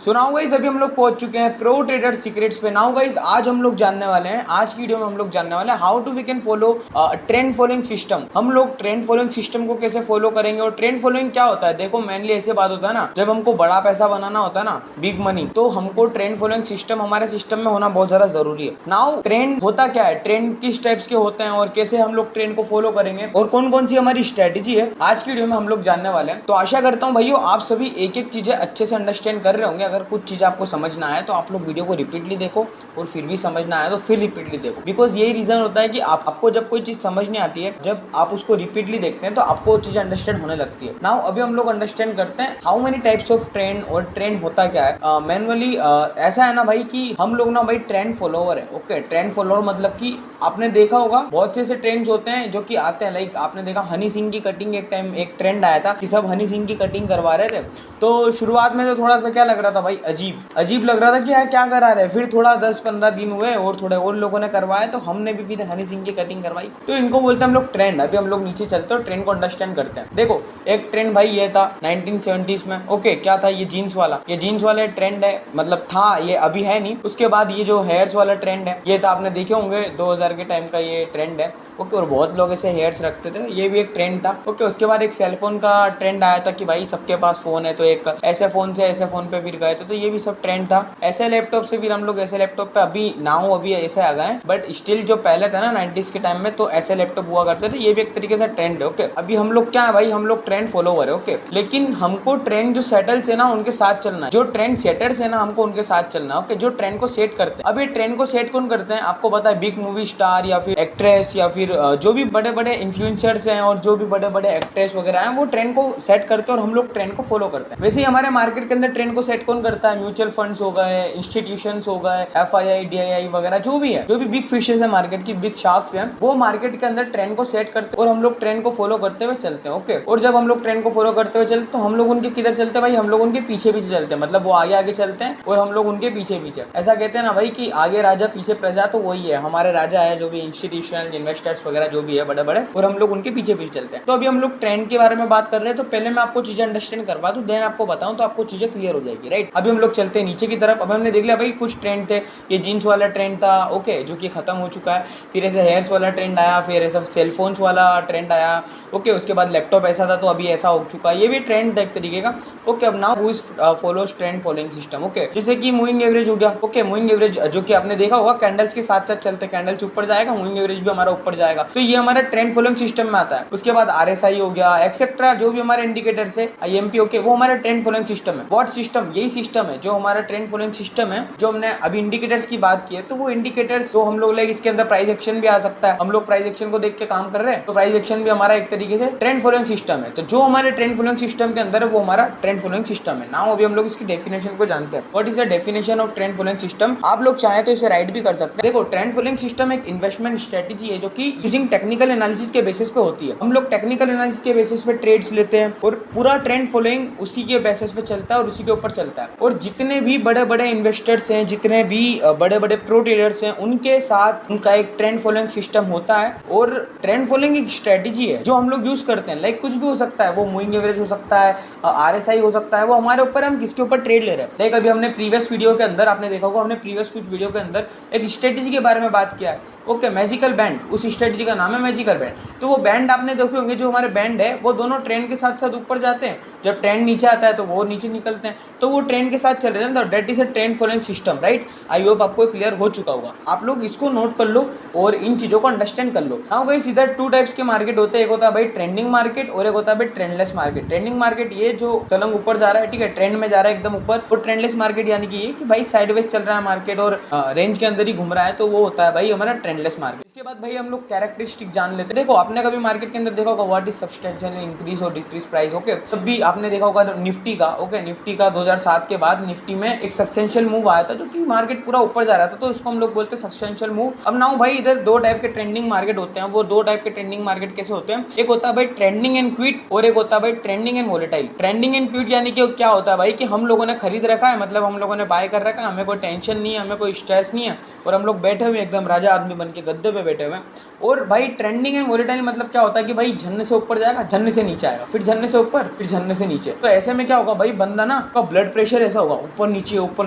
So now guys अभी हम लोग पहुंच चुके हैं प्रो ट्रेडर सीक्रेट्स पे। नाउ गाइस आज हम लोग जानने वाले हैं, आज की वीडियो में हम लोग जानने वाले हैं how to we can follow trend following system. हम लोग ट्रेंड फॉलोइंग सिस्टम को कैसे फॉलो करेंगे और ट्रेंड फॉलोइंग क्या होता है। देखो मेनली ऐसे बात होता है ना, जब हमको बड़ा पैसा बनाना होता है ना, बिग मनी, तो हमको ट्रेंड फॉलोइंग सिस्टम हमारे सिस्टम में होना बहुत ज्यादा जरूरी है। नाउ ट्रेंड होता क्या है, ट्रेंड किस टाइप्स के होते हैं और कैसे हम लोग ट्रेंड को फॉलो करेंगे और कौन कौन सी हमारी स्ट्रेटेजी है, आज की वीडियो में हम लोग जानने वाले हैं। तो आशा करता हूँ भाइयों आप सभी एक एक चीजें अच्छे से अंडरस्टैंड कर रहे होंगे। अगर कुछ चीज आपको समझना है तो आप लोग वीडियो को रिपीटली देखो और फिर भी समझना है तो फिर रिपीटली देखो, बिकॉज यही रीजन होता है कि आपको जब कोई चीज समझ नहीं आती है, जब आप उसको रिपीटली देखते हैं तो आपको वो चीज अंडरस्टैंड होने लगती है। नाउ अभी हम लोग अंडरस्टैंड करते हैं how many types of trend और ट्रेंड होता क्या है। मैनुअली ऐसा है ना भाई कि हम लोग ना भाई ट्रेंड फॉलोवर है। ओके, ट्रेंड फॉलोवर मतलब कि आपने देखा होगा बहुत से ऐसे ट्रेंड्स होते हैं जो कि आते हैं। लाइक आपने देखा हनी सिंह की कटिंग, एक टाइम एक ट्रेंड आया था कि सब हनी सिंह की कटिंग करवा रहे थे। तो शुरुआत में तो थोड़ा सा क्या लग रहा था भाई, अजीब अजीब लग रहा था कि यार क्या करा रहे। फिर थोड़ा 10-15 दिन हुए और थोड़े और लोगों ने करवाया तो हमने भी फिर हनी सिंह की कटिंग करवाई। तो इनको बोलते हैं हम लोग ट्रेंड। अभी हम लोग नीचे चलते हैं, ट्रेंड को अंडरस्टैंड करते हैं। देखो एक ट्रेंड भाई ये था 1970s में। ओके, क्या था ये जीन्स वाला, ये जीन्स वाला ट्रेंड है, मतलब था, ये अभी है नहीं। उसके बाद ये जो हेयर्स वाला ट्रेंड है ये था, आपने देखे होंगे 2000 के टाइम का ये ट्रेंड है। ओके, और बहुत लोग ऐसे हेयर्स रखते थे, ये भी एक ट्रेंड था। ओके, उसके बाद एक सेलफोन का ट्रेंड आया था कि भाई सबके पास फोन है तो एक ऐसे फोन से ऐसे फोन पे फिर गए थे, तो ये भी सब ट्रेंड था। ऐसे लैपटॉप से फिर हम लोग ऐसे लैपटॉप पे अभी नाउ अभी ऐसे आ गए, बट स्टिल जो पहले था ना 90s के टाइम में तो ऐसे लैपटॉप हुआ करते थे, ये भी एक तरीके से ट्रेंड है। ओके, अभी हम लोग क्या है भाई, हम लोग ट्रेंड फॉलोवर है। ओके, लेकिन हमको ट्रेंड जो सेटल्स है ना उनके साथ चलना है, जो ट्रेंड सेटर्स है ना हमको उनके साथ चलना है। ओके, जो ट्रेंड को सेट करते हैं। अब ये ट्रेंड को सेट कौन करते हैं आपको पता है, बिग मूवी स्टार या फिर एक्ट्रेस या फिर जो भी बड़े बड़े इन्फ्लुएंसर्स हैं और जो भी बड़े बड़े एक्ट्रेस वगैरह हैं वो ट्रेंड को सेट करते हैं और हम लोग ट्रेंड को फॉलो करते हैं। वैसे ही हमारे मार्केट के अंदर ट्रेंड को सेट कौन करता है, म्यूचुअल फंड्स हो गए, इंस्टीट्यूशंस हो गए, FII DII वगैरह जो भी है, जो भी बिग फिशेस है मार्केट की, बिग शार्क्स हैं, वो मार्केट के अंदर ट्रेंड को सेट करते हैं और हम लोग ट्रेंड को फॉलो करते हुए चलते हैं। ओके, और जब हम लोग ट्रेंड को फॉलो करते हुए चलते तो हम लोग उनके किधर चलते हैं भाई, हम लोग उनके पीछे पीछे चलते हैं। मतलब वो आगे आगे चलते हैं और हम लोग उनके पीछे पीछे। ऐसा कहते हैं ना भाई कि आगे राजा पीछे प्रजा, तो वही है हमारे राजा है, जो भी इंस्टीट्यूशनल इन्वेस्टर्स वगैरह जो भी है बड़े बड़े, और हम लोग उनके पीछे पीछे चलते हैं। तो अभी हम लोग ट्रेंड के बारे में बात कर रहे हैं, तो पहले मैं आपको चीजें अंडरस्टैंड करवा दूं, देन आपको बताऊं तो आपको चीजें क्लियर हो जाएगी। राइट, अभी हम लोग चलते हैं नीचे की तरफ। अब हमने देख लिया भाई कुछ ट्रेंड थे, ये जीन्स वाला ट्रेंड था। ओके, जो कि खत्म हो चुका है। फिर ऐसे हेयर्स वाला ट्रेंड आया, फिर ऐसा सेलफोन्स वाला ट्रेंड आया। ओके, उसके बाद लैपटॉप ऐसा था तो अभी ऐसा हो चुका है, ये भी ट्रेंड था एक तरीके का। ओके, अब now who is follows trend following system. Okay, जैसे कि मूविंग एवरेज हो गया। ओके, मूविंग एवरेज जो कि आपने देखा होगा कैंडल्स के साथ साथ चलते, कैंडल्स ऊपर जाएगा मूविंग एवरेज भी हमारा ऊपर जाएगा, तो ये हमारा ट्रेंड फॉलोइंग सिस्टम में आता है। उसके बाद RSI हो गया, एक्सेट्रा जो भी हमारे इंडिकेटर्स है, IMP, ओके, वो हमारा ट्रेंड फॉलोइंग सिस्टम है। व्हाट सिस्टम, यही सिस्टम है जो हमारा ट्रेंड फॉलोइंग सिस्टम है। जो हमने अभी इंडिकेटर्स की बात की है, तो वो इंडिकेटर्स जो हम लोग लाइक इसके अंदर प्राइस एक्शन भी आ सकता है, हम लोग प्राइस एक्शन को देख के काम कर रहे हैं, तो प्राइस एक्शन भी हमारा एक तरीके से ट्रेंड फॉलोइंग सिस्टम है। तो जो हमारे ट्रेंड फॉलोइंग सिस्टम के अंदर है वो हमारा ट्रेंड फॉलोइंग सिस्टम है। नाउ अभी हम लोग इसकी डेफिनेशन को जानते हैं। What is the definition of trend following system. आप लोग चाहे तो इसे राइट भी कर सकते हैं। देखो, ट्रेंड फॉलोइंग सिस्टम एक इन्वेस्टमेंट स्ट्रेटेजी है जो कि यूजिंग टेक्निकल एनालिसिस के बेसिस पे होती है। हम लोग टेक्निकल एनालिसिस के बेसिस पे ट्रेड्स लेते हैं और पूरा ट्रेंड फॉलोइंग उसी के बेसिस पे चलता है और उसी के ऊपर चलता है। और जितने भी बड़े बड़े इन्वेस्टर्स हैं, जितने भी बड़े बड़े प्रो ट्रेडर्स हैं, उनके साथ उनका एक ट्रेंड फॉलोइंग सिस्टम होता है। और ट्रेंड फॉलोइंग एक स्ट्रेटेजी है जो हम लोग यूज करते हैं। लाइक कुछ भी हो सकता है, वो मूविंग एवरेज हो सकता है, RSI हो सकता है, वो हमारे ऊपर हम किसके ऊपर ट्रेड ले रहे हैं। लाइक अभी हमने प्रीवियस वीडियो के अंदर आपने देखा होगा, हमने प्रीवियस कुछ वीडियो के अंदर एक स्ट्रेटेजी के बारे में बात किया है। ओके, मैजिकल बैंड, उस स्ट्रेटेजी का नाम है मैजिकल बैंड। तो वो बैंड आपने देखे होंगे, जो हमारे बैंड है वो दोनों ट्रेंड के साथ साथ ऊपर जाते हैं, जब ट्रेंड नीचे आता है तो वो नीचे निकलते हैं, तो वो ट्रेंड के साथ चल रहे हैं। तो that is a trend following system. Right, I hope आपको क्लियर हो चुका होगा। आप लोग इसको नोट कर लो और इन चीजों को अंडरस्टैंड कर लो। नाउ गाइस, इधर टू टाइप्स के मार्केट होते हैं, एक होता है भाई ट्रेंडिंग मार्केट और एक होता है भाई ट्रेंडलेस मार्केट। ट्रेंडिंग मार्केट ये जो चलन ऊपर जा रहा है, ठीक है, ट्रेंड में जा रहा है एकदम ऊपर। और ट्रेंडलेस मार्केट यानी कि ये कि भाई साइडवेज चल रहा है मार्केट और रेंज के अंदर ही घूम रहा है, तो वो होता है भाई हमारा ट्रेंडलेस मार्केट। इसके बाद भाई हम लोग कैरेक्टरिस्टिक जान लेते हैं। देखो, आपने कभी मार्केट के अंदर देखा होगा व्हाट इज सब्सटेंशियल इंक्रीज और डिक्रीज प्राइस। ओके, तब भी आपने देखा होगा निफ्टी का। ओके, निफ्टी का 2007 के बाद निफ्टी में एक सब्सटेंशियल मूव आया था, जो कि मार्केट पूरा ऊपर जा रहा था, तो इसको हम लोग बोलते हैं सब्सटेंशियल मूव। अब नाउ भाई इधर दो टाइप के ट्रेंडिंग मार्केट होते हैं। वो दो टाइप के ट्रेंडिंग मार्केट कैसे होते हैं, एक होता है भाई ट्रेंडिंग एंड क्विट और एक होता है भाई trending and volatile. Trending and quit यानी कि क्या होता है भाई कि हम लोगों ने खरीद रखा है, मतलब हम लोगों ने बाय कर रखा है, हमें कोई टेंशन नहीं है, हमें कोई स्ट्रेस नहीं है और हम लोग बैठे हुए एकदम राजा आदमी बन के गद्दे पे बैठे हुए हैं। और भाई ट्रेंडिंग एंड वोलेटाइल मतलब क्या होता है कि भाई झन्ने से ऊपर जाएगा, झन्ने से नीचे आएगा, फिर झन्ने से ऊपर, फिर झन्ने से नीचे। तो ऐसे में क्या होगा भाई, बंदा ना का ब्लड प्रेशर प्रेशर ऐसा होगा, ऊपर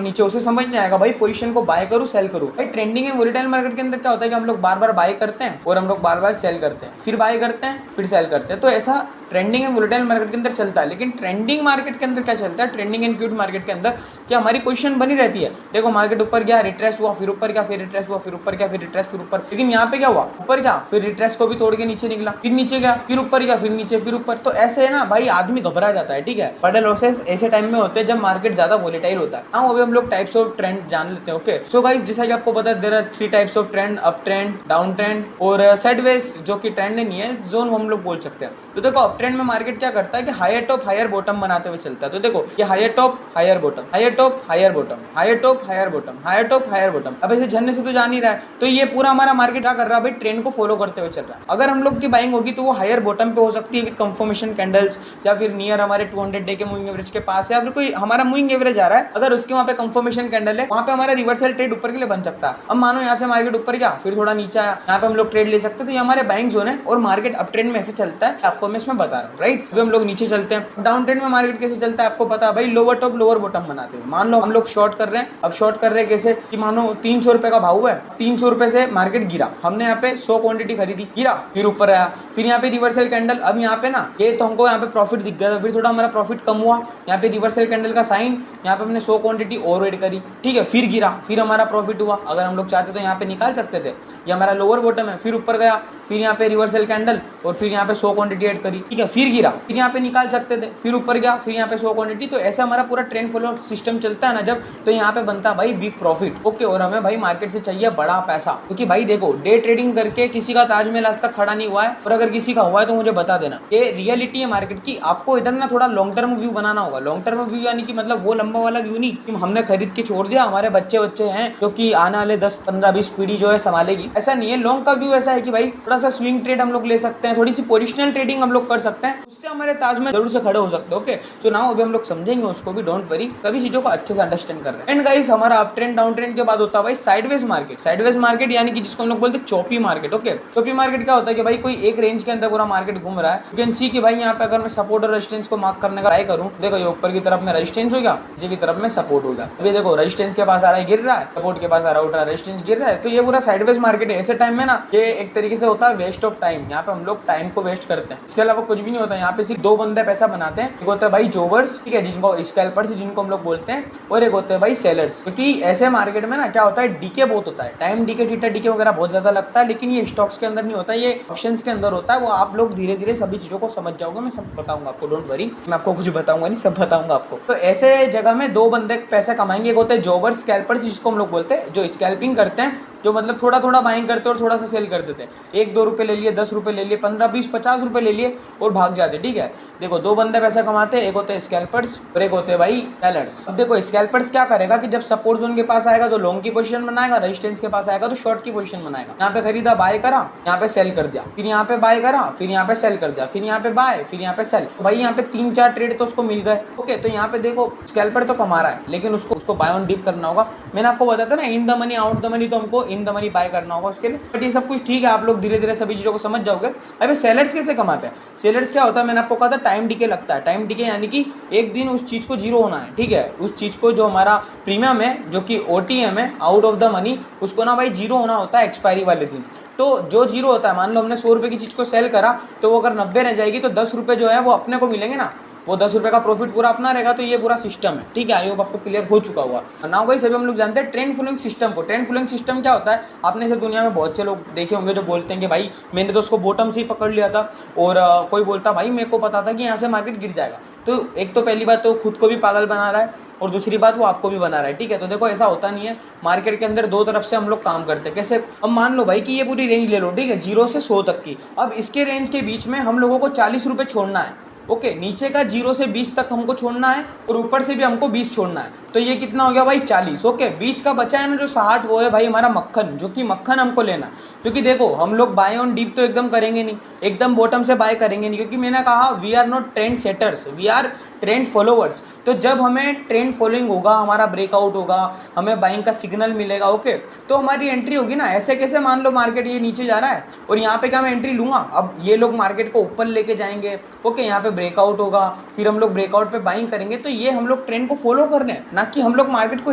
नीचे, उसे समझ नहीं आएगा भाई पोजीशन को बाय करूं सेल करूं। भाई ट्रेंडिंग एंड वोलेटाइल मार्केट के अंदर क्या होता है कि हम लोग बार बार बाय करते हैं और हम लोग बार बार सेल करते हैं, फिर बाय करते हैं फिर सेल करते हैं। तो ऐसा ट्रेंडिंग एंड वोलेटाइल मार्केट के अंदर चलता है। लेकिन ट्रेंडिंग मार्केट के अंदर क्या चलता है, ट्रेंडिंग एंड लिक्विड मार्केट के अंदर क्या हमारी पोजीशन बनी रहती है। देखो मार्केट ऊपर गया, रिट्रेस हुआ, फिर ऊपर गया, फिर रिट्रेस हुआ, फिर ऊपर गया, फिर रिट्रेस, फिर ऊपर। लेकिन यहाँ पे क्या हुआ, ऊपर गया, फिर रिट्रेस को भी तोड़ के नीचे निकला, फिर नीचे गया, फिर ऊपर गया, फिर नीचे, फिर ऊपर। तो ऐसे है ना भाई, आदमी घबरा जाता है। ठीक है, बड़े लॉसेस ऐसे टाइम में होते हैं जब मार्केट ज्यादा वोलेटाइल होता है। हाँ, अभी हम लोग टाइप्स ऑफ ट्रेंड जान लेते हैं। ओके सो गाइस, जैसा कि आपको पता है there are 3 types of trend, up trend, down trend और साइडवेज, जो कि ट्रेंड नहीं है, जोन हम लोग बोल सकते हैं। तो देखो अप ट्रेंड में मार्केट क्या करता है कि हायर टॉप हायर बॉटम बनाते हुए चलता है। तो देखो ये higher top higher bottom, higher top higher bottom, higher top higher bottom, higher top higher bottom. अब ऐसे झरने से तो जान ही रहा है। तो ये पूरा हमारा मार्केट क्या कर रहा है भाई, ट्रेंड को फॉलो करते हुए चल रहा है। अगर हम लोग की बाइंग होगी तो वो हायर बॉटम पे हो सकती है विद कंफर्मेशन कैंडल्स, या फिर नियर हमारे 200 डे के मूविंग एवरेज के पास है, या फिर कोई हमारा मूविंग एवरेज आ रहा है, अगर उसके वहाँ पे कंफर्मेशन कैंडल है, वहाँ पे हमारा रिवर्सल ट्रेड ऊपर के लिए बन सकता है। अब मानो यहाँ से मार्केट ऊपर गया, फिर थोड़ा नीचे आया, यहाँ पे हम लोग ट्रेड ले सकते हैं। तो ये हमारे बाइंग जोन है और मार्केट अप ट्रेंड में ऐसे चलता है, आपको मैं इसमें बता रहा हूँ। राइट, अभी हम लोग नीचे चलते हैं। डाउन ट्रेंड में मार्केट कैसे चलता है आपको पता है भाई, लोअर टॉप लोअर बॉटम बनाते हैं। मान लो हम लोग शॉर्ट कर रहे हैं। अब शॉर्ट कर रहे हैं कैसे कि मानो 300 रुपए का भाव है, 300 रुपए से मार्केट गिरा, हमने यहाँ पे 100 क्वांटिटी खरीदी, गिरा, फिर ऊपर आया, फिर यहाँ पे रिवर्सल कैंडल। अब यहाँ पे ना ये तो हमको यहाँ पे प्रॉफिट दिख गया, फिर थोड़ा हमारा प्रॉफिट कम हुआ, यहाँ पे रिवर्सल कैंडल का साइन, यहाँ पे हमने 100 क्वांटिटी और ऐड करी। ठीक है, फिर गिरा, फिर हमारा प्रॉफिट हुआ। अगर हम लोग चाहते तो यहाँ पे निकाल सकते थे, ये हमारा लोअर बॉटम है, फिर ऊपर गया, फिर यहाँ पे रिवर्सल कैंडल और फिर यहाँ पे 100 क्वांटिटी ऐड करी। ठीक है, फिर गिरा, फिर यहाँ पे निकाल सकते थे, फिर ऊपर गया, फिर यहाँ पे 100 क्वांटिटी। तो ऐसा हमारा पूरा ट्रेंड फॉलो सिस्टम चलता है ना जब, तो यहाँ पे बनता है भाई बिग प्रॉफिट। ओके, और हमें भाई मार्केट से चाहिए बड़ा पैसा, क्योंकि भाई देखो डे ट्रेडिंग करके किसी का ताजमहल आज तक खड़ा नहीं हुआ है, और अगर किसी का हुआ है तो मुझे बता देना। ये रियलिटी है मार्केट की। आपको इधर ना थोड़ा लॉन्ग टर्म व्यू बनाना होगा। लॉन्ग टर्म व्यू यानी कि मतलब वो लंबा वाला व्यू नहीं कि हमने खरीद के छोड़ दिया, हमारे बच्चे हैं जो कि आने वाले 10 15 20 पीढ़ी जो है संभालेगी, ऐसा नहीं है। लॉन्ग का व्यू ऐसा है कि भाई थोड़ा सा स्विंग ट्रेड हम लोग ले सकते हैं, थोड़ी सी पोजिशनल ट्रेडिंग हम लोग कर सकते हैं, उससे हमारे ताजमहल जरूर से खड़े हो सकते हैं। ओके सो नाउ अभी हम लोग समझेंगे उसको भी, डोंट वरी, सभी चीजों को अच्छे से अंडरस्टैंड कर रहे हैं। एंड गाइस, हमारा अप ट्रेंड डाउन ट्रेंड के बाद होता है भाई साइडवेज मार्केट। साइडवेज मार्केट यानी कि जिसको हम लोग बोलते हैं choppy market. Okay, choppy market क्या होता है कि भाई कोई एक रेंज के अंदर पूरा मार्केट घूम रहा है। यू कैन सी कि भाई यहाँ पे अगर मैं सपोर्ट और रेजिस्टेंस को मार्क करने का ट्राई करूँ, देखो ये ऊपर की तरफ में रेजिस्टेंस हो गया, नीचे की तरफ में सपोर्ट हो गया। अभी देखो रेजिस्टेंस के पास आ रहा है गिर रहा है, सपोर्ट के पास आ रहा है उठ रहा है, रेजिस्टेंस गिर रहा है। तो ये पूरा साइडवेज मार्केट है। ऐसे टाइम में ना ये एक तरीके से होता है वेस्ट ऑफ टाइम। यहाँ पे हम लोग टाइम को वेस्ट करते हैं, इसके अलावा कुछ भी नहीं होता। यहाँ पे सिर्फ 2 बंदे पैसा बनाते हैं, एक होता है भाई जोवर्स, ठीक है, जिनको स्कैल्पर्स जिनको हम लोग बोलते हैं, और एक होते हैं भाई सेलर्स। क्योंकि ऐसे मार्केट में ना क्या होता है, डीके बहुत होता है, टाइम डीके, थीटा डीके वगैरह बहुत ज्यादा लगता है। लेकिन ये स्टॉक्स के अंदर नहीं होता, ये ऑप्शंस के अंदर होता है। वो आप लोग धीरे धीरे सभी चीजों को समझ जाओगे, मैं सब बताऊंगा आपको, डोंट वरी, मैं आपको कुछ बताऊंगा नहीं, सब बताऊंगा आपको। तो ऐसे जगह में 2 बंदे पैसा कमाएंगे, एक होते हैं जोवर्स, स्कैल्पर्स जिसको हम लोग बोलते हैं, जो स्कैल्पिंग करते हैं, जो मतलब थोड़ा थोड़ा बाइंग करते हैं और थोड़ा सा सेल कर देते हैं। 1-2 रुपए ले लिए, 10 रुपए ले लिए, 15 20 50 रुपए ले लिए और भाग जाते। ठीक है, देखो 2 बंदे पैसा कमाते हैं, एक होते हैं स्कैल्पर्स और एक होते हैं भाई सेलर्स। अब देखो स्कैल्पर्स क्या करेगा कि जब सपोर्ट जोन के पास आएगा तो लॉन्ग की पोजीशन बनाएगा, रेजिस्टेंस के पास आएगा तो शॉर्ट की पोजीशन बनाएगा। यहाँ पे खरीदा, बाय करा, यहाँ पे सेल कर दिया, फिर यहाँ पे बाय करा, फिर यहाँ पे सेल कर दिया, फिर यहाँ पे बाय, फिर यहाँ पे सेल। भाई यहाँ पे 3-4 ट्रेड तो उसको मिल गए। ओके, तो यहाँ पे देखो स्कैल्पर तो कमा रहा है, लेकिन उसको बाय ऑन डिप करना होगा। मैंने आपको बताया था ना in the money out the money, तो हमको इन द मनी बाय करना होगा उसके लिए। बट ये सब कुछ ठीक है, आप लोग धीरे धीरे सभी चीजों को समझ जाओगे। अभी सेलर्स कैसे कमाते हैं? सेलर्स क्या होता है, मैंने आपको कहा था टाइम डीके लगता है। टाइम डीके यानी कि एक दिन उस चीज को जीरो होना है। ठीक है, उस चीज को जो हमारा प्रीमियम है, जो कि ओटीएम है, आउट ऑफ द मनी, उसको ना भाई जीरो होना होता है एक्सपायरी वाले दिन। तो जो जीरो होता है, मान लो हमने 100 रुपए की चीज को सेल करा, तो वो अगर 90 रह जाएगी तो 10 रुपए जो है वो अपने को मिलेंगे ना, वो 10 रुपए का प्रॉफिट पूरा अपना रहेगा। तो ये पूरा सिस्टम है। ठीक है, आई होप आपको क्लियर हो चुका हुआ। नाउ गाइस, अभी हम लोग जानते हैं ट्रेंड फॉलोइंग सिस्टम को। ट्रेंड फॉलोइंग सिस्टम क्या होता है, आपने इसे दुनिया में बहुत से लोग देखे होंगे जो बोलते हैं कि भाई मैंने तो उसको बॉटम से ही पकड़ लिया था, और कोई बोलता भाई मेरे को पता था कि यहाँ से मार्केट गिर जाएगा। तो एक तो पहली बात तो खुद को भी पागल बना रहा है, और दूसरी बात वो आपको भी बना रहा है। ठीक है, तो देखो ऐसा होता नहीं है। मार्केट के अंदर 2 तरफ से हम लोग काम करते हैं। कैसे? अब मान लो भाई कि ये पूरी रेंज ले लो, ठीक है, 0 से 100 तक की। अब इसके रेंज के बीच में हम लोगों को 40 रुपये छोड़ना है। ओके, नीचे का 0 से 20 तक हमको छोड़ना है, और ऊपर से भी हमको 20 छोड़ना है। तो ये कितना हो गया भाई 40। ओके, बीच का बचा है ना जो 60, वो है भाई हमारा मक्खन, जो कि मक्खन हमको लेना। क्योंकि देखो हम लोग बाय ऑन डीप तो एकदम करेंगे नहीं, एकदम बॉटम से बाय करेंगे नहीं, क्योंकि मैंने कहा we are not trend setters, we are trend followers. तो जब हमें ट्रेंड फॉलोइंग होगा, हमारा ब्रेकआउट होगा, हमें बाइंग का सिग्नल मिलेगा, ओके, तो हमारी एंट्री होगी ना। ऐसे कैसे मान लो मार्केट ये नीचे जा रहा है और यहाँ पे क्या मैं एंट्री लूँगा, अब ये लोग मार्केट को ऊपर लेके जाएंगे, ओके, यहाँ पे ब्रेकआउट होगा, फिर हम लोग ब्रेकआउट पे बाइंग करेंगे। तो ये हम लोग ट्रेंड को फॉलो कर रहे हैं, ना कि हम लोग मार्केट को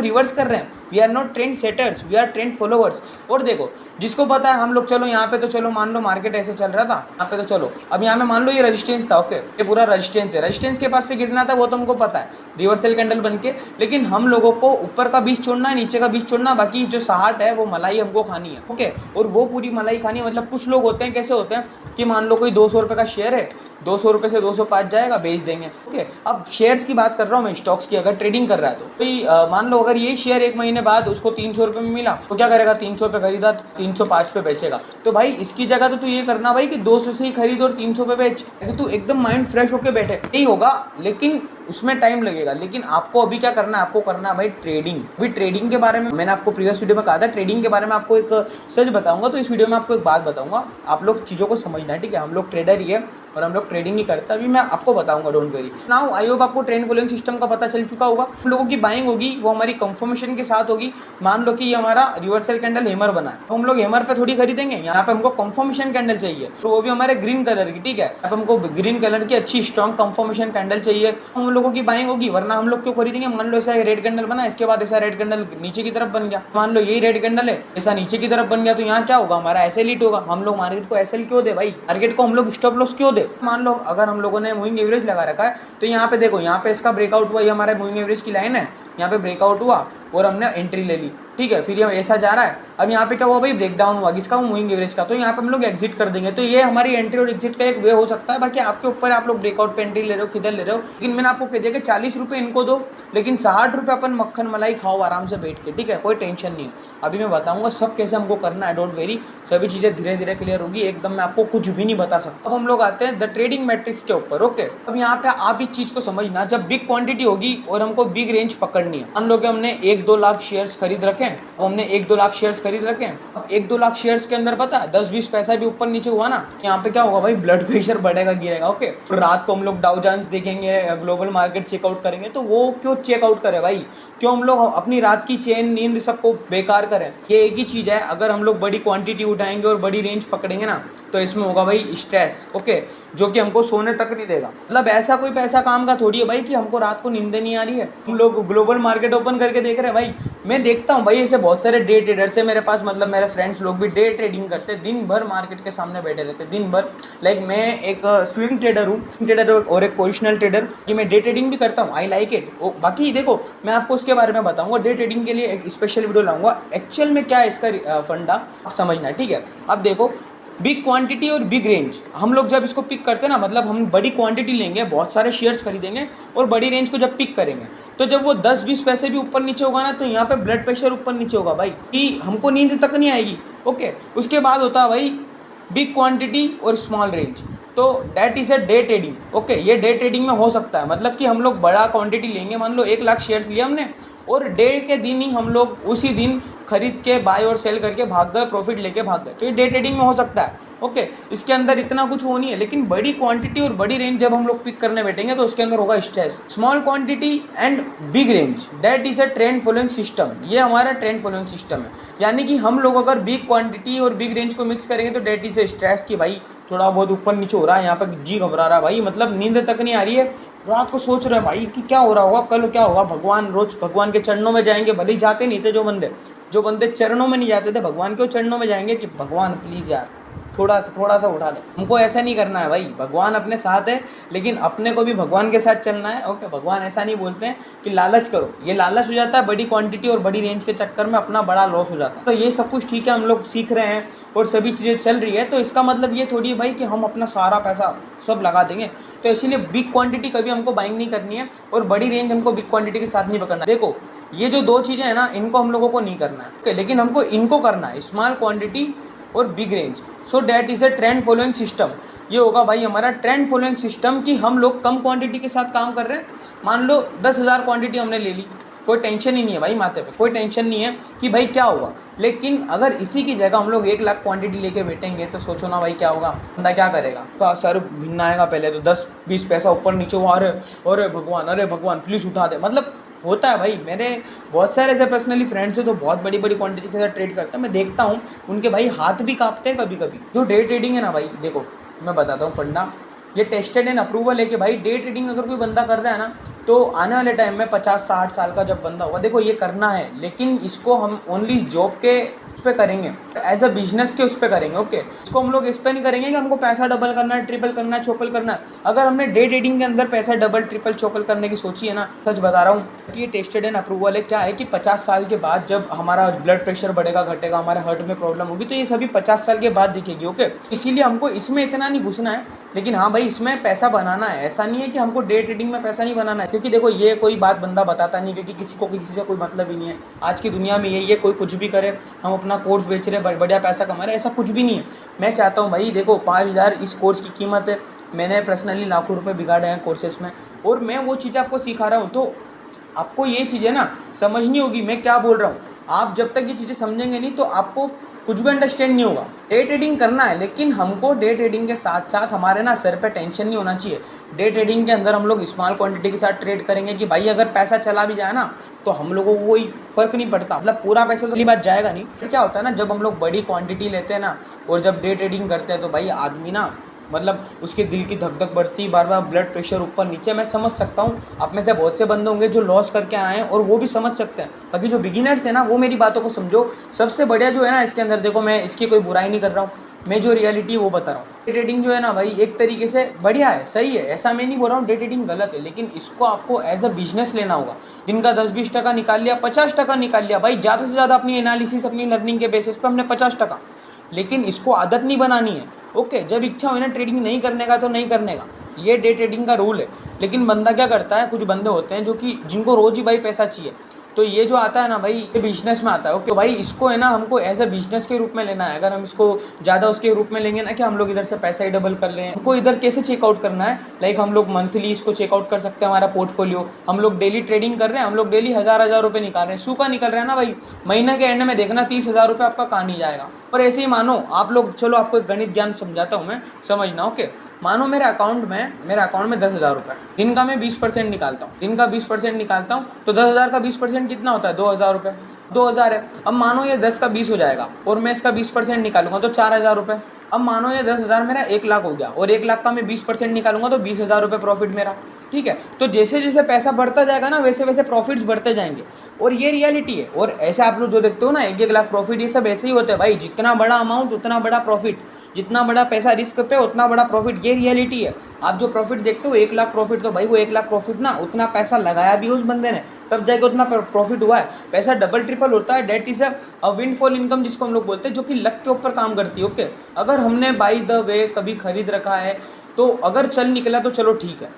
रिवर्स कर रहे हैं। We are not trend setters, we are trend followers. और देखो जिसको पता है हम लोग, चलो यहाँ पे तो चलो मान लो मार्केट ऐसे चल रहा था, यहाँ पे तो चलो अब यहाँ पे मान लो ये रेजिस्टेंस था, ओके, ये पूरा रेजिस्टेंस है, रेजिस्टेंस के पास से गिरना था वो तो हमको पता है, रिवर्सल कैंडल बन के। लेकिन हम लोगों को ऊपर का बीच छोड़ना है, नीचे का बीच छोड़ना, बाकी जो 60 है वो मलाई हमको खानी है, ओके। और वो पूरी मलाई खानी है, मतलब कुछ लोग होते हैं कैसे होते हैं कि मान लो कोई 200 रुपये का शेयर है, 200 रुपये से 205 जाएगा, बेच देंगे, ओके। अब शेयर्स की बात कर रहा हूँ मैं, स्टॉक्स की, अगर ट्रेडिंग कर रहा है तो कोई मान लो अगर ये शेयर 1 महीने बाद उसको 300 रुपये में मिला तो क्या करेगा, 300 पे खरीदा, 305 पे बेचेगा। तो भाई इसकी जगह तो तू ये करना भाई कि 200 से ही खरीद और 300 पे बेच, तू एकदम माइंड फ्रेश होके बैठे, यही होगा। लेकिन उसमें टाइम लगेगा। लेकिन आपको अभी क्या करना है, आपको करना है भाई ट्रेडिंग। अभी ट्रेडिंग के बारे में मैंने आपको प्रीवियस वीडियो में कहा था, ट्रेडिंग के बारे में आपको एक सच बताऊंगा, तो इस वीडियो में आपको एक बात बताऊंगा, आप लोग चीज़ों को समझना है, ठीक है। हम लोग ट्रेडर ही है और हम लोग ट्रेडिंग ही करते हैं, अभी मैं आपको बताऊंगा, don't worry. Now I hope आपको ट्रेंड फॉलोइंग सिस्टम का पता चल चुका होगा। हम लोगों की बाइंग होगी वो हमारी कंफर्मेशन के साथ होगी। मान लो कि ये हमारा रिवर्सल कैंडल हेमर बना है, तो हम लोग हेमर पे थोड़ी खरीदेंगे, यहाँ पे हमको कंफर्मेशन कैंडल चाहिए, तो वो भी हमारे ग्रीन कलर की, ठीक है। यहाँ पे हमको ग्रीन कलर की अच्छी स्ट्रॉन्ग कंफर्मेशन कैंडल चाहिए, हम लोगों की बाइंग होगी, वरना हम लोग क्यों खरीदेंगे। मान लो ऐसा रेड कैंडल बना, इसके बाद ऐसा रेड कैंडल नीचे की तरफ बन गया, मान लो यही रेड कैंडल है, ऐसा नीचे की तरफ बन गया, तो यहाँ क्या होगा, हमारा एसएल हिट होगा। हम लोग मार्केट को एसएल क्यों दे भाई, मार्केट को हम लोग स्टॉप लॉस क्यों दे। मान लो अगर हम लोगों ने मूविंग एवरेज लगा रखा है, तो यहाँ पे देखो, यहाँ पे इसका ब्रेकआउट हुआ, ये हमारे मूविंग एवरेज की लाइन है, यहाँ पे ब्रेकआउट हुआ और हमने एंट्री ले ली, ठीक है। फिर ये ऐसा जा रहा है, अब यहाँ पे क्या हुआ भाई, ब्रेकडाउन हुआ किसका, मूविंग एवरेज का, तो यहाँ पे हम लोग एग्जिट कर देंगे। तो ये हमारी एंट्री और एग्जिट का एक वे हो सकता है, बाकी आपके ऊपर, आप लोग ब्रेकआउट पे एंट्री ले रहे हो, किधर ले रहे हो। लेकिन मैंने आपको कह दिया कि 40 रुपये इनको दो, लेकिन 60 रुपये अपन मक्खन मलाई खाओ आराम से बैठ के, ठीक है, कोई टेंशन नहीं। अभी मैं बताऊंगा सब कैसे हमको करना है, डोंट वेरी, सभी चीज़ें धीरे धीरे क्लियर होगी, एकदम मैं आपको कुछ भी नहीं बता सकता। अब हम लोग आते हैं द ट्रेडिंग मैट्रिक्स के ऊपर, ओके। अब यहाँ पे आप इस चीज़ को समझना, जब बिग क्वांटिटी होगी और हमको बिग रेंज पकड़नी है, मान लो कि हमने 1-2 लाख शेयर्स खरीद रखे हैं, अब हमने 1-2 लाख शेयर्स खरीद रखे हैं। अब 1-2 लाख शेयर्स के अंदर पता है 10-20 पैसा भी ऊपर नीचे हुआ ना, यहाँ पे क्या होगा भाई, ब्लड प्रेशर बढ़ेगा, गिरेगा, ओके। तो रात को हम लोग डाउ जोन्स देखेंगे, ग्लोबल मार्केट चेकआउट करेंगे, तो वो क्यों चेकआउट करें भाई, क्यों हम लोग अपनी रात की चैन नींद सबको बेकार करें। ये एक ही चीज़ है, अगर हम लोग बड़ी क्वांटिटी उठाएंगे और बड़ी रेंज पकड़ेंगे ना, तो इसमें होगा भाई स्ट्रेस, ओके, जो कि हमको सोने तक नहीं देगा। मतलब ऐसा कोई पैसा काम का थोड़ी है भाई कि हमको रात को नींद नहीं आ रही है। हम लोग ग्लोबल मार्केट ओपन करके देख रहे हैं भाई, मैं देखता हूँ भाई ऐसे बहुत सारे डे ट्रेडर्स है मेरे पास, मतलब मेरे फ्रेंड्स लोग भी डे ट्रेडिंग करते हैं, दिन भर मार्केट के सामने बैठे रहते हैं, दिन भर। लाइक मैं एक स्विंग ट्रेडर हूँ, ट्रेडर और एक पोजिशनल ट्रेडर, कि मैं डे ट्रेडिंग भी करता हूँ, आई लाइक इट। बाकी देखो मैं आपको उसके बारे में बताऊँगा, डे ट्रेडिंग के लिए एक स्पेशल वीडियो लाऊंगा, एक्चुअल में क्या है इसका फंडा आप समझना, ठीक है। अब देखो बिग क्वांटिटी और बिग रेंज, हम लोग जब इसको पिक करते हैं ना, मतलब हम बड़ी क्वांटिटी लेंगे, बहुत सारे शेयर्स खरीदेंगे, और बड़ी रेंज को जब पिक करेंगे, तो जब वो 10-20 पैसे भी ऊपर नीचे होगा ना, तो यहाँ पे ब्लड प्रेशर ऊपर नीचे होगा भाई, कि हमको नींद तक नहीं आएगी, ओके। उसके बाद होता है भाई बिग क्वांटिटी और स्मॉल रेंज, तो that is a day trading, okay. ये डे ट्रेडिंग में हो सकता है, मतलब कि हम लोग बड़ा क्वांटिटी लेंगे, मान लो 1 लाख शेयर्स लिया हमने, और डे के दिन ही हम लोग उसी दिन खरीद के बाय और सेल करके भाग गए, प्रॉफिट लेके भाग गए, तो ये डे ट्रेडिंग में हो सकता है, ओके। इसके अंदर इतना कुछ वो नहीं है। लेकिन बड़ी क्वांटिटी और बड़ी रेंज जब हम लोग पिक करने बैठेंगे, तो उसके अंदर होगा stress. Small quantity and big range, that is a trend following system, ये हमारा ट्रेंड फॉलोइंग सिस्टम है। यानी कि हम लोग अगर बिग क्वांटिटी और बिग रेंज को मिक्स करेंगे, तो दैट इज अ स्ट्रेस, की भाई थोड़ा बहुत ऊपर नीचे हो रहा है, यहाँ पर जी घबरा रहा है भाई, मतलब नींद तक नहीं आ रही है, रात को सोच रहे हैं भाई कि क्या हो रहा होगा, कल क्या होगा। भगवान रोज भगवान के चरणों में जाएंगे, भले ही जाते नहीं थे जो बंदे चरणों में नहीं जाते थे, भगवान के चरणों में जाएंगे कि भगवान प्लीज़ यार थोड़ा सा उठा दे। हमको ऐसा नहीं करना है भाई, भगवान अपने साथ है, लेकिन अपने को भी भगवान के साथ चलना है, ओके। भगवान ऐसा नहीं बोलते हैं कि लालच करो, ये लालच हो जाता है बड़ी क्वांटिटी और बड़ी रेंज के चक्कर में, अपना बड़ा लॉस हो जाता है। तो ये सब कुछ ठीक है, हम लोग सीख रहे हैं और सभी चीज़ें चल रही है, तो इसका मतलब ये थोड़ी है भाई कि हम अपना सारा पैसा सब लगा देंगे। तो इसीलिए बिग क्वांटिटी कभी हमको बाइंग नहीं करनी है, और बड़ी रेंज हमको बिग क्वांटिटी के साथ नहीं पकड़ना। देखो ये जो 2 चीज़ें हैं ना, इनको हम लोगों को नहीं करना है, ओके, लेकिन हमको इनको करना है, स्मॉल क्वांटिटी और big range. So that is a trend following system. ये होगा भाई हमारा ट्रेंड फॉलोइंग सिस्टम, कि हम लोग कम क्वांटिटी के साथ काम कर रहे हैं। मान लो 10,000 क्वांटिटी हमने ले ली, कोई टेंशन ही नहीं है भाई माथे पे, कोई टेंशन नहीं है कि भाई क्या होगा। लेकिन अगर इसी की जगह हम लोग 1 लाख क्वांटिटी लेके बैठेंगे तो सोचो ना भाई क्या होगा, बंदा क्या करेगा। तो सर भिन्न आएगा पहले तो 10-20 पैसा ऊपर नीचे हुआ, अरे भगवान प्लीज़ उठा दे, मतलब होता है भाई। मेरे बहुत सारे ऐसे पर्सनली फ्रेंड्स हैं तो बहुत बड़ी बड़ी क्वांटिटी के साथ ट्रेड करते हैं, मैं देखता हूँ उनके भाई हाथ भी कांपते हैं कभी कभी। जो डे ट्रेडिंग है ना भाई, देखो मैं बताता हूँ फंडा, ये टेस्टेड एंड अप्रूवल है कि भाई डे ट्रेडिंग अगर कोई बंदा कर रहा है ना तो आने वाले टाइम में 50-60 साल का जब बंदा होगा, देखो ये करना है, लेकिन इसको हम ओनली जॉब के उस पर करेंगे, एज अ बिजनेस के उस पर करेंगे। ओके, इसको हम लोग इस पर नहीं करेंगे कि हमको पैसा डबल करना है, ट्रिपल करना है, चौपल करना है। अगर हमने डे ट्रेडिंग के अंदर पैसा डबल ट्रिपल चौपल करने की सोची है ना, सच बता रहा हूँ कि ये टेस्टेड एंड अप्रूवल है। क्या है कि 50 साल के बाद जब हमारा ब्लड प्रेशर बढ़ेगा घटेगा, हमारे हार्ट में प्रॉब्लम होगी, तो ये सभी 50 साल के बाद दिखेगी। ओके, इसीलिए हमको इसमें इतना नहीं घुसना है, लेकिन हाँ भाई इसमें पैसा बनाना है। ऐसा नहीं है कि हमको डे ट्रेडिंग में पैसा नहीं बनाना है, क्योंकि देखो ये कोई बात बंदा बताता नहीं, क्योंकि किसी को किसी से कोई मतलब ही नहीं है। आज की दुनिया में यही है, कोई कुछ भी करे, हम अपना कोर्स बेच रहे बढ़िया पैसा कमा रहे, ऐसा कुछ भी नहीं है। मैं चाहता हूँ भाई देखो 5,000 इस कोर्स की कीमत है, मैंने पर्सनली लाखों रुपए बिगाड़े हैं कोर्सेस में, और मैं वो चीज़ें आपको सिखा रहा हूँ। तो आपको ये चीज़ें ना समझनी होगी मैं क्या बोल रहा हूँ। आप जब तक ये चीज़ें समझेंगे नहीं तो आपको कुछ भी अंडरस्टैंड नहीं होगा। डे ट्रेडिंग करना है, लेकिन हमको डे ट्रेडिंग के साथ साथ हमारे ना सर पे टेंशन नहीं होना चाहिए। डे ट्रेडिंग के अंदर हम लोग स्मॉल क्वांटिटी के साथ ट्रेड करेंगे कि भाई अगर पैसा चला भी जाए ना तो हम लोगों को कोई फ़र्क नहीं पड़ता, मतलब पूरा पैसा तो बात जाएगा नहीं। फिर क्या होता है ना, जब हम लोग बड़ी क्वांटिटी लेते हैं ना और जब डे ट्रेडिंग करते हैं तो भाई आदमी ना, मतलब उसके दिल की धक धक बढ़ती, बार बार ब्लड प्रेशर ऊपर नीचे। मैं समझ सकता हूँ, आप में से बहुत से बंदे होंगे जो लॉस करके आए हैं और वो भी समझ सकते हैं। बाकी जो बिगिनर्स हैं ना वो मेरी बातों को समझो। सबसे बढ़िया जो है ना इसके अंदर, देखो मैं इसकी कोई बुराई नहीं कर रहा हूँ, मैं जो रियलिटी है वो बता रहा हूँ। डे ट्रेडिंग जो है ना भाई एक तरीके से बढ़िया है, सही है, ऐसा मैं नहीं बोल रहा हूँ डे ट्रेडिंग गलत है, लेकिन इसको आपको एज अ बिजनेस लेना होगा। दिन का 10-20 निकाल लिया, 50 निकाल लिया, भाई ज़्यादा से ज़्यादा अपनी एनालिसिस अपनी लर्निंग के बेसिस पर हमने 50, लेकिन इसको आदत नहीं बनानी है। ओके, जब इच्छा हो ना ट्रेडिंग नहीं करने का तो नहीं करने का, ये डे ट्रेडिंग का रूल है। लेकिन बंदा क्या करता है, कुछ बंदे होते हैं जो कि जिनको रोज़ ही भाई पैसा चाहिए, तो ये जो आता है ना भाई ये बिजनेस में आता है। ओके भाई, इसको है ना हमको एज अ बिजनेस के रूप में लेना है। अगर हम इसको ज़्यादा उसके रूप में लेंगे ना कि हम लोग इधर से पैसा ही डबल कर लें, हमको इधर कैसे चेकआउट करना है, लाइक हम लोग मंथली इसको चेकआउट कर सकते हैं हमारा पोर्टफोलियो। हम लोग डेली ट्रेडिंग कर रहे हैं, हम लोग डेली 1,000 रुपये निकाल रहे हैं, सूखा निकल रहा है ना भाई, महीने के एंड में देखना 30,000 रुपये आपका कहाँ नहीं जाएगा। और ऐसे ही मानो आप लोग, चलो आपको एक गणित ज्ञान समझाता हूँ मैं, समझना। ओके, मानो मेरे अकाउंट में 10,000 रुपये, दिन का मैं 20% निकालता हूँ, दिन का 20% निकालता हूँ, तो 10,000 का 20% कितना होता है, 2,000 रुपये। 2,000 है। अब मानो ये 10 का 20 हो जाएगा और मैं इसका 20% निकालूंगा तो 4,000 रुपये। अब मानो ये 10,000 मेरा 1 लाख हो गया और 1 लाख का मैं 20% निकालूंगा तो 20,000 रुपये प्रॉफिट मेरा। ठीक है, तो जैसे जैसे पैसा बढ़ता जाएगा ना वैसे वैसे प्रॉफिट्स बढ़ते जाएंगे, और ये रियलिटी है। और ऐसे आप लोग जो देखते हो ना 1-1 लाख प्रॉफिट, ये सब ऐसे ही होते हैं भाई। जितना बड़ा अमाउंट उतना बड़ा प्रॉफिट, जितना बड़ा पैसा रिस्क पे उतना बड़ा प्रॉफिट, ये रियलिटी है। आप जो प्रॉफिट देखते हो 1 लाख प्रॉफिट, तो भाई वो 1 लाख प्रॉफिट ना उतना पैसा लगाया भी उस बंदे ने तब जाके उतना प्रॉफिट हुआ है। पैसा डबल ट्रिपल होता है, that is a windfall income जिसको हम लोग बोलते हैं, जो कि लक के ऊपर काम करती है। ओके, अगर हमने बाय द वे कभी खरीद रखा है तो अगर चल निकला तो चलो ठीक है,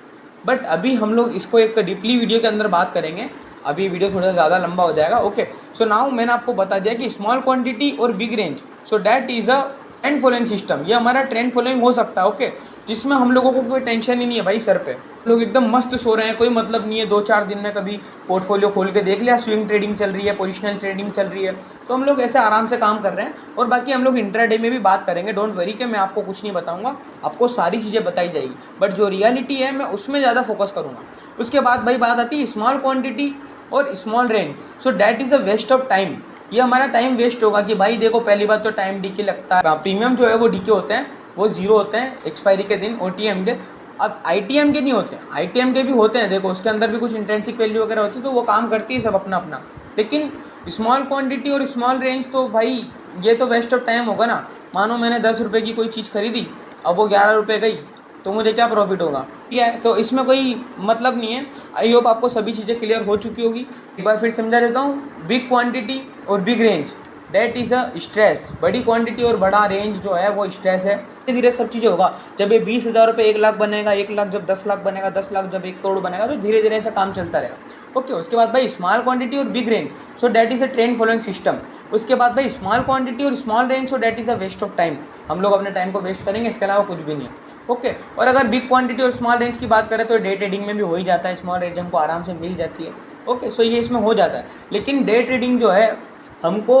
बट अभी हम लोग इसको एक डीपली वीडियो के अंदर बात करेंगे। अभी वीडियो थोड़ा ज़्यादा लंबा हो जाएगा। ओके, सो नाउ मैंने आपको बता दिया कि स्मॉल क्वांटिटी और big range, so that is a trend following system. ये हमारा ट्रेंड फॉलोइंग हो सकता है। ओके, जिसमें हम लोगों को कोई टेंशन ही नहीं है भाई सर पे, लोग एकदम मस्त सो रहे हैं, कोई मतलब नहीं है। 2-4 दिन में कभी पोर्टफोलियो खोल के देख लिया, स्विंग ट्रेडिंग चल रही है, पोजिशनल ट्रेडिंग चल रही है, तो हम लोग ऐसे आराम से काम कर रहे हैं। और बाकी हम लोग इंट्राडे में भी बात करेंगे, डोंट वरी कि मैं आपको कुछ नहीं बताऊंगा, आपको सारी चीज़ें बताई जाएगी, बट जो रियलिटी है मैं उसमें ज़्यादा फोकस करूँगा। उसके बाद भाई बात आती है स्मॉल क्वान्टिटी और small range. So that is a waste of time. ये हमारा टाइम वेस्ट होगा कि भाई देखो, पहली बात तो टाइम डीके लगता है, प्रीमियम जो है वो डीके होते हैं, वो जीरो होते हैं एक्सपायरी के दिन ओटीएम के। अब आईटीएम के नहीं होते, आईटीएम के भी होते हैं, देखो उसके अंदर भी कुछ इंट्रिंसिक वैल्यू वगैरह होती है, तो वो काम करती है सब अपना अपना। लेकिन स्मॉल क्वांटिटी और स्मॉल रेंज तो भाई ये तो वेस्ट ऑफ टाइम होगा ना। मानो मैंने 10 रुपये की कोई चीज़ खरीदी, अब वो 11 रुपये गई, तो मुझे क्या प्रॉफिट होगा, ठीक है। तो इसमें कोई मतलब नहीं है। आई होप आपको सभी चीज़ें क्लियर हो चुकी होगी। एक बार फिर समझा देता हूँ, बिग क्वांटिटी और big range, that is a stress. बड़ी क्वांटिटी और बड़ा रेंज जो है वो स्ट्रेस है। धीरे धीरे सब चीज़ें होगा। जब ये 20,000 रुपये 1 लाख बनेगा, 1 लाख जब 10 लाख बनेगा, 10 लाख जब 1 करोड़ बनेगा, तो धीरे धीरे ऐसा काम चलता रहेगा। ओके, उसके बाद भाई स्मॉल क्वांटिटी और big range, so that is a trend following system. उसके बाद भाई स्मॉल क्वांटिटी और small range, so that is a waste of time. हम लोग अपने टाइम को वेस्ट करेंगे, इसके अलावा कुछ भी नहीं है। ओके, और अगर बिग क्वांटिटी और स्मॉल रेंज की बात करें तो डे ट्रेडिंग में भी हो ही जाता है, स्मॉल रेंज हमको आराम से मिल जाती है। ओके, सो ये इसमें हो जाता है। लेकिन डे ट्रेडिंग जो है हमको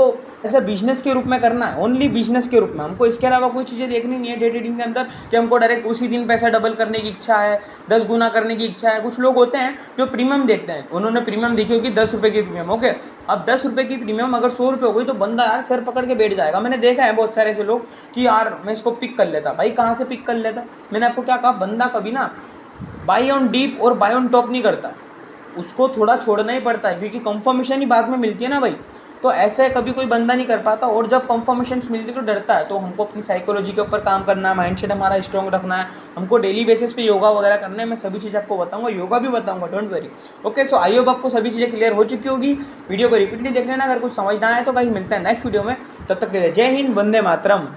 ऐसा बिजनेस के रूप में करना है, ओनली बिजनेस के रूप में। हमको इसके अलावा कोई चीज़ें देखनी नहीं है डे ट्रेडिंग के अंदर कि हमको डायरेक्ट उसी दिन पैसा डबल करने की इच्छा है, 10 गुना करने की इच्छा है। कुछ लोग होते हैं जो प्रीमियम देखते हैं, उन्होंने प्रीमियम देखी होगी 10 रुपये की प्रीमियम। ओके, अब 10 रुपये की प्रीमियम अगर 100 रुपये हो गई तो बंदा यार सर पकड़ के बैठ जाएगा। मैंने देखा है बहुत सारे ऐसे लोग कि यार मैं इसको पिक कर लेता। भाई कहाँ से पिक कर लेता? मैंने आपको क्या कहा, बंदा कभी ना बाई ऑन डीप और बाई ऑन टॉप नहीं करता, उसको थोड़ा छोड़ना ही पड़ता है, क्योंकि कंफर्मेशन ही बाद में मिलती है ना भाई। तो ऐसे कभी कोई बंदा नहीं कर पाता, और जब कंफर्मेशन मिलती है तो डरता है। तो हमको अपनी साइकोलॉजी के ऊपर काम करना है, माइंडसेट हमारा स्ट्रॉन्ग रखना है, हमको डेली बेसिस पे योगा वगैरह करना है। मैं सभी चीज़ आपको बताऊंगा, योगा भी बताऊंगा, don't worry. Okay, so I hope आपको सभी चीज़ें क्लियर हो चुकी होगी। वीडियो को रिपीटली देख लेना, अगर कुछ समझ ना आए तो कहीं मिलता है नेक्स्ट वीडियो में। तब तक के लिए जय हिंद, वंदे मातरम।